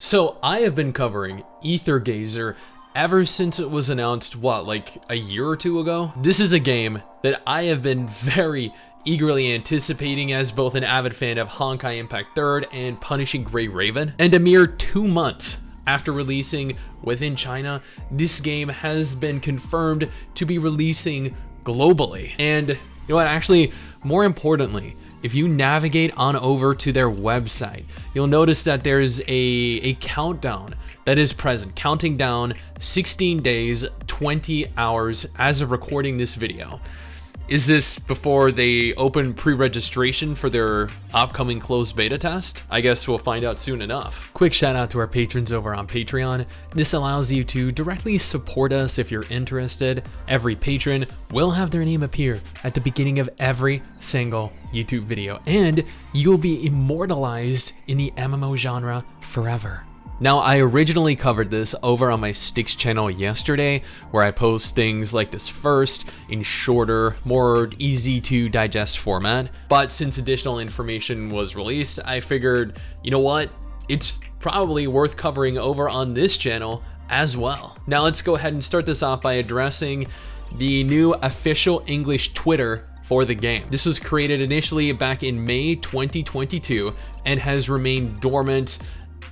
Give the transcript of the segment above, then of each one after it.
So I have been covering Aether Gazer ever since it was announced, what, like a year or two ago? This is a game that I have been very eagerly anticipating as both an avid fan of Honkai Impact 3rd and Punishing Gray Raven. And a mere 2 months after releasing within China, this game has been confirmed to be releasing globally. And you know what, actually, more importantly, if you navigate on over to their website, you'll notice that there's a countdown that is present, counting down 16 days, 20 hours as of recording this video. Is this before they open pre-registration for their upcoming closed beta test? I guess we'll find out soon enough. Quick shout out to our patrons over on Patreon. This allows you to directly support us if you're interested. Every patron will have their name appear at the beginning of every single YouTube video, and you'll be immortalized in the MMO genre forever. Now, I originally covered this over on my STIX channel yesterday, where I post things like this first in shorter, more easy to digest format. But since additional information was released, I figured, you know what? It's probably worth covering over on this channel as well. Now let's go ahead and start this off by addressing the new official English Twitter for the game. This was created initially back in May 2022 and has remained dormant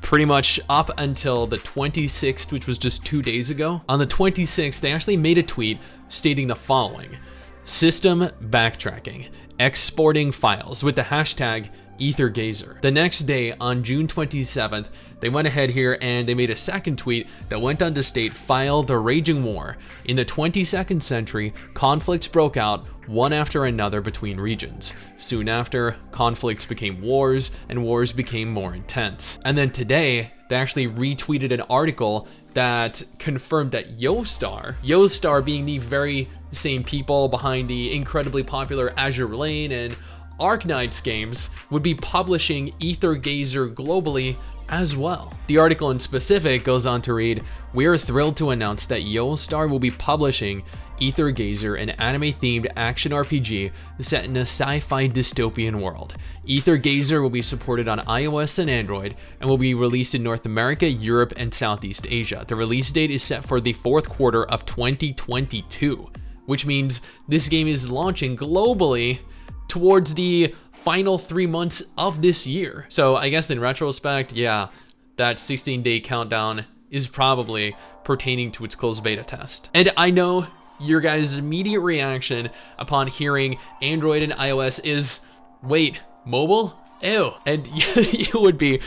pretty much up until the 26th, which was just 2 days ago. On the 26th, they actually made a tweet stating the following: system backtracking, exporting files with the hashtag Aether Gazer. The next day, on June 27th, they went ahead here and they made a second tweet that went on to state, file the raging war. In the 22nd century, conflicts broke out one after another between regions. Soon after, conflicts became wars and wars became more intense. And then today, they actually retweeted an article that confirmed that Yoastar being the very same people behind the incredibly popular Azure Lane and Arknights games, would be publishing Aether Gazer globally as well. The article in specific goes on to read, "We are thrilled to announce that Yoastar will be publishing Aether Gazer, an anime-themed action RPG set in a sci-fi dystopian world. Aether Gazer will be supported on iOS and Android and will be released in North America, Europe, and Southeast Asia. The release date is set for the fourth quarter of 2022, which means this game is launching globally towards the final 3 months of this year. So I guess in retrospect, yeah, that 16-day countdown is probably pertaining to its closed beta test. And I know your guys' immediate reaction upon hearing Android and iOS is, wait, mobile? Ew. And you would be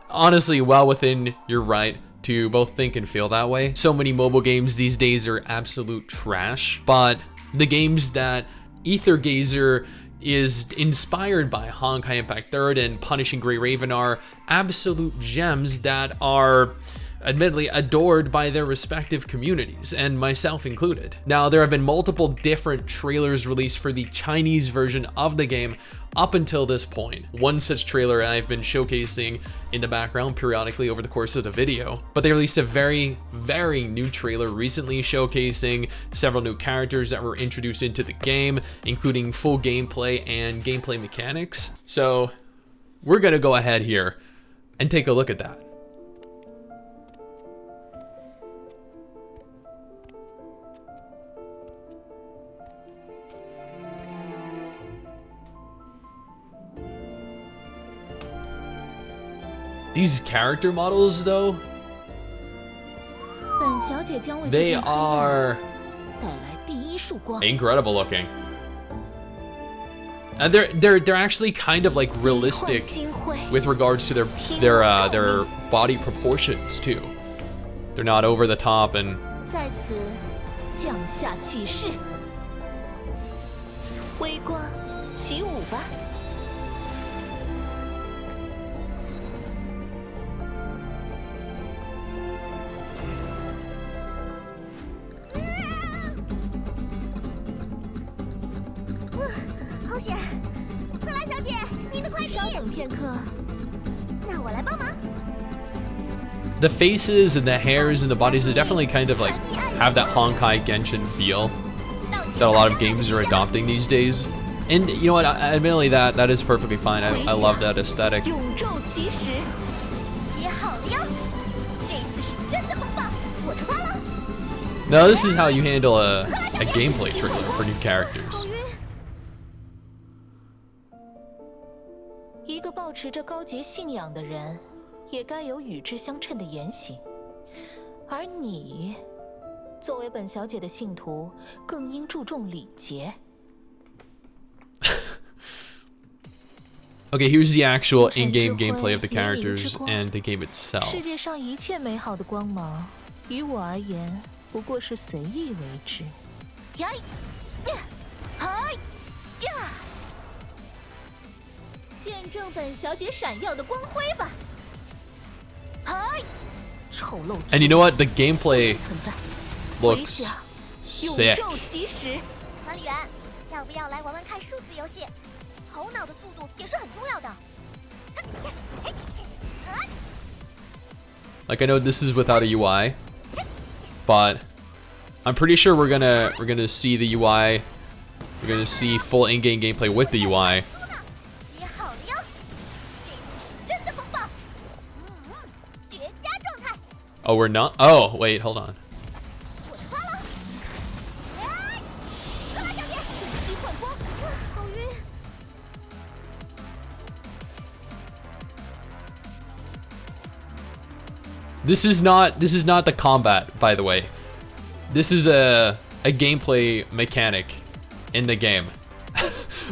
honestly well within your right to both think and feel that way. So many mobile games these days are absolute trash, but the games that Aether Gazer is inspired by, Honkai Impact 3rd and Punishing Gray Raven, are absolute gems that are admittedly adored by their respective communities, and myself included. Now, there have been multiple different trailers released for the Chinese version of the game up until this point. One such trailer I've been showcasing in the background periodically over the course of the video, but they released a very new trailer recently showcasing several new characters that were introduced into the game, including full gameplay and gameplay mechanics. So we're gonna go ahead here and take a look at that. These character models, though, they are incredible looking. And they're actually kind of like realistic with regards to their body proportions too. They're not over the top and the faces and the hairs and the bodies definitely kind of like have that Honkai Genshin feel that a lot of games are adopting these days. And you know what, admittedly that is perfectly fine. I love that aesthetic. Now this is how you handle a gameplay trailer for new characters. 一个抱持着高洁信仰的人，也该有与之相称的言行。而你，作为本小姐的信徒，更应注重礼节。Okay, here's the actual in-game gameplay of the characters and the game itself. 世界上一切美好的光芒，于我而言，不过是随意为之。呀，嗨呀！ 见证本小姐闪耀的光辉吧！嗨，丑陋。And you know what? The gameplay looks 永 sick. 昼其时。管理员，要不要来玩玩看数字游戏？头脑的速度也是很重要的。Like I know this is without a UI, but I'm pretty sure we're gonna see the UI. We're gonna see full in-game gameplay with the UI. 接好了哟，这次是真的风暴，绝佳状态。Oh, we're not. Oh, wait, hold on. 我出发了，哎，快来小姐，瞬息幻风，好晕。 This is not the combat, by the way. This is a gameplay mechanic in the game.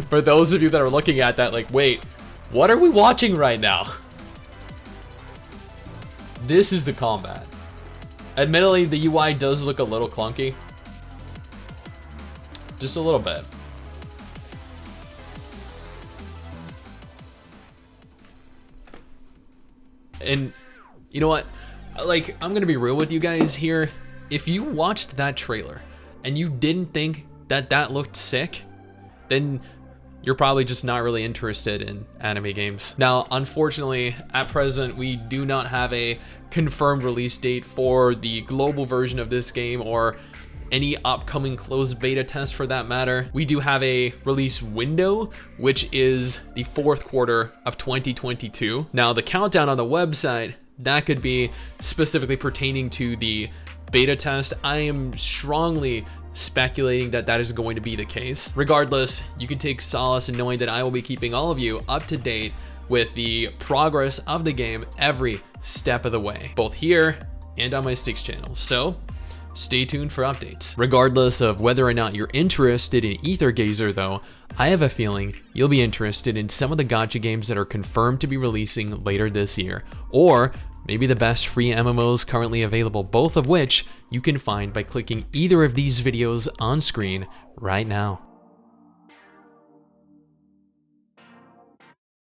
For those of you that are looking at that like, wait, what are we watching right now? This is the combat. Admittedly, the UI does look a little clunky. Just a little bit. And you know what? Like, I'm gonna be real with you guys here. If you watched that trailer and you didn't think that that looked sick, then you're probably just not really interested in anime games. Now, unfortunately, at present, we do not have a confirmed release date for the global version of this game or any upcoming closed beta test for that matter. We do have a release window, which is the 4th quarter of 2022. Now, the countdown on the website, that could be specifically pertaining to the beta test. I am strongly speculating that that is going to be the case. Regardless, you can take solace in knowing that I will be keeping all of you up to date with the progress of the game every step of the way, both here and on my STIX channel. So stay tuned for updates. Regardless of whether or not you're interested in Aether Gazer though, I have a feeling you'll be interested in some of the gacha games that are confirmed to be releasing later this year, or maybe the best free MMOs currently available, both of which you can find by clicking either of these videos on screen right now.